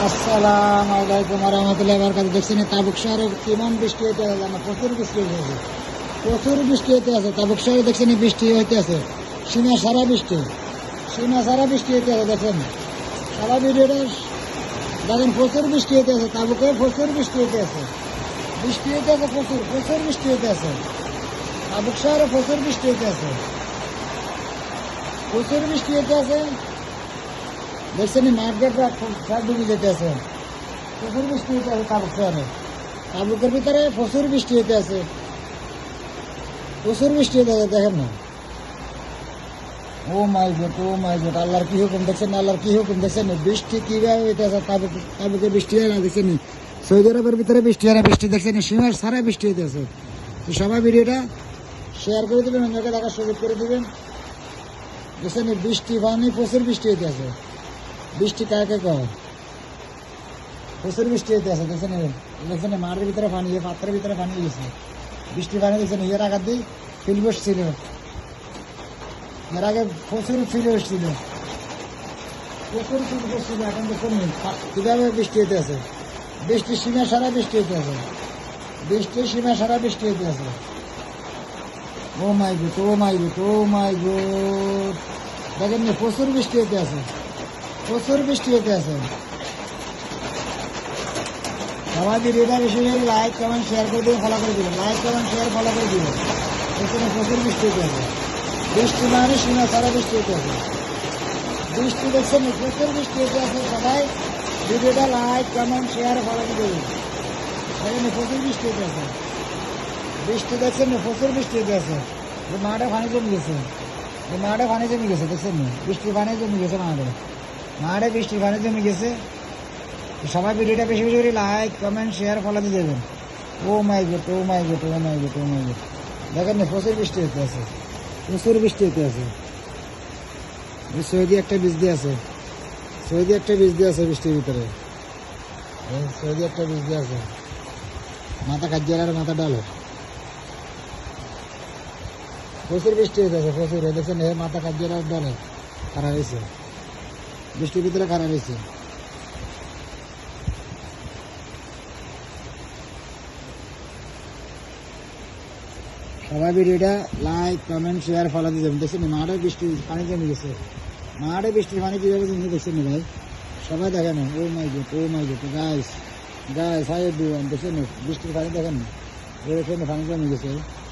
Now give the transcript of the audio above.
আসসালামু আলাইকুম রহমতুল্লাহ বারকাতুহু। দেখছেন তাবুক শহরে কেমন বৃষ্টি হইতে আছে, প্রচুর বৃষ্টি হইতে আছে, প্রচুর বৃষ্টি হইতে আছে। তাবুক শহরে দেখছেন বৃষ্টি হইতে আছে, সীমা সারা বৃষ্টি, সীমা সারা বৃষ্টি হইতে আছে। দেখেন সারা ভিডিওটা দেখেন, প্রচুর বৃষ্টি হইতে আছে, তাবুকে প্রচুর বৃষ্টি হইতে আছে, বৃষ্টি হইতে আছে, প্রচুর প্রচুর বৃষ্টি হইতে আছে। তাবুক শহরে প্রচুর বৃষ্টি হইতে আছে, প্রচুর বৃষ্টি হইতে আছে। দেখছেন মাঠ ঘাটটা সব ডুবে যেতে আছে, প্রচুর বৃষ্টি হইতে আছে তাবুক শহরে। তাবুকের ভিতরে প্রচুর বৃষ্টি হইতে আছে, প্রচুর বৃষ্টি হইতে আছে। দেখেন না, ও my god, oh my god, আল্লাহর কি হুকুম দেখছেন, আল্লাহর কি হুকুম দেখছেন। বৃষ্টি কিভাবে হইতে আছে, তাবুকে বৃষ্টি হয় না দেখছেন, সৌদি আরবের ভিতরে বৃষ্টি হয় না, বৃষ্টি দেখছেন সীমার সারা বৃষ্টি হইতে আছে। তো সবাই ভিডিওটা শেয়ার করে দেবেন, অন্যকে দেখার সুযোগ করে দেবেন। দেখছেন বৃষ্টি পানি, প্রচুর বৃষ্টি হইতে আছে, বৃষ্টি কাকে কয়, প্রচুর বৃষ্টি হইতে আছে। দেখছেন দেখছেন মাঠের ভিতরে পানি, পাত্রের ভিতরে পানি গেছে, বৃষ্টি পানি দেখছেন। এর আঘাত দিয়ে ফিল বসছিল, এর আগে প্রচুর ফিল বসছিল, প্রচুর ফিল বসছিল। এখন দেখুন কিভাবে বৃষ্টি হইতে আছে, বৃষ্টির সীমা সারা বৃষ্টি হইতে আছে, বৃষ্টির সীমা সারা বৃষ্টি হইতে আছে। ও my god, oh my god, oh my god, দেখেন প্রচুর বৃষ্টি হইতে আছে, প্রচুর বৃষ্টি হইতে আছে। সবাই ভিডিওটা বেশি বেশি লাইক কমেন্ট শেয়ার করে দিয়ে ফলো করে দিবেন, লাইক কমেন্ট শেয়ার ফলো করে দিবেন। এখানে প্রচুর বৃষ্টি হইতে আছে, বৃষ্টি মানে সীমা সারা বৃষ্টি হইতে আছে, বৃষ্টি দেখছেন প্রচুর বৃষ্টি হইতে আছে। সবাই ভিডিওটা লাইক কমেন্ট শেয়ার ফলো করে দেবেন। এখানে প্রচুর বৃষ্টি হইতে আছে, বৃষ্টি দেখছেন প্রচুর বৃষ্টি হইতে আছে। মাঠে পানি জমে গেছে, মাঠে পানি জমে গেছে, দেখছেন বৃষ্টির পানি জমে গেছে, মাঠে মাঠে বৃষ্টির পানি জমে গেছে। সবাই ভিডিওটা বেশি বেশি করে লাইক কমেন্ট শেয়ার ফলো দিয়ে দেবেন। ও my god, oh my god, oh my god, oh my god, দেখেন না প্রচুর বৃষ্টি হতে আছে, প্রচুর বৃষ্টি হতে আছে। সৌদি একটা বীজ দিয়ে আছে, সৌদি একটা বীজ দিয়ে আছে বৃষ্টির ভিতরে, সৌদি একটা বীজ দিয়ে আছে। মাথা কাজিয়ার আর মাথা ডালে প্রচুর বৃষ্টি হতে আছে, প্রচুর। দেখছেন মাথা কাজিয়ার আর ডালে খারাপ হয়েছে, বৃষ্টির ভিতরে খারাপ হয়েছে। সবাই ভিডিওটা লাইক কমেন্ট শেয়ার ফলো দিয়ে যাবেন। দেখছেন মাঠে বৃষ্টির পানি জমে গেছে, মাঠে বৃষ্টির পানি কীভাবে জমে দেখছেন ভাই, সবাই দেখেন। Oh my god, oh my god, guys guys hi everyone, দেখছেন বৃষ্টির পানি দেখেন, দেখেন পানি জমে গেছে।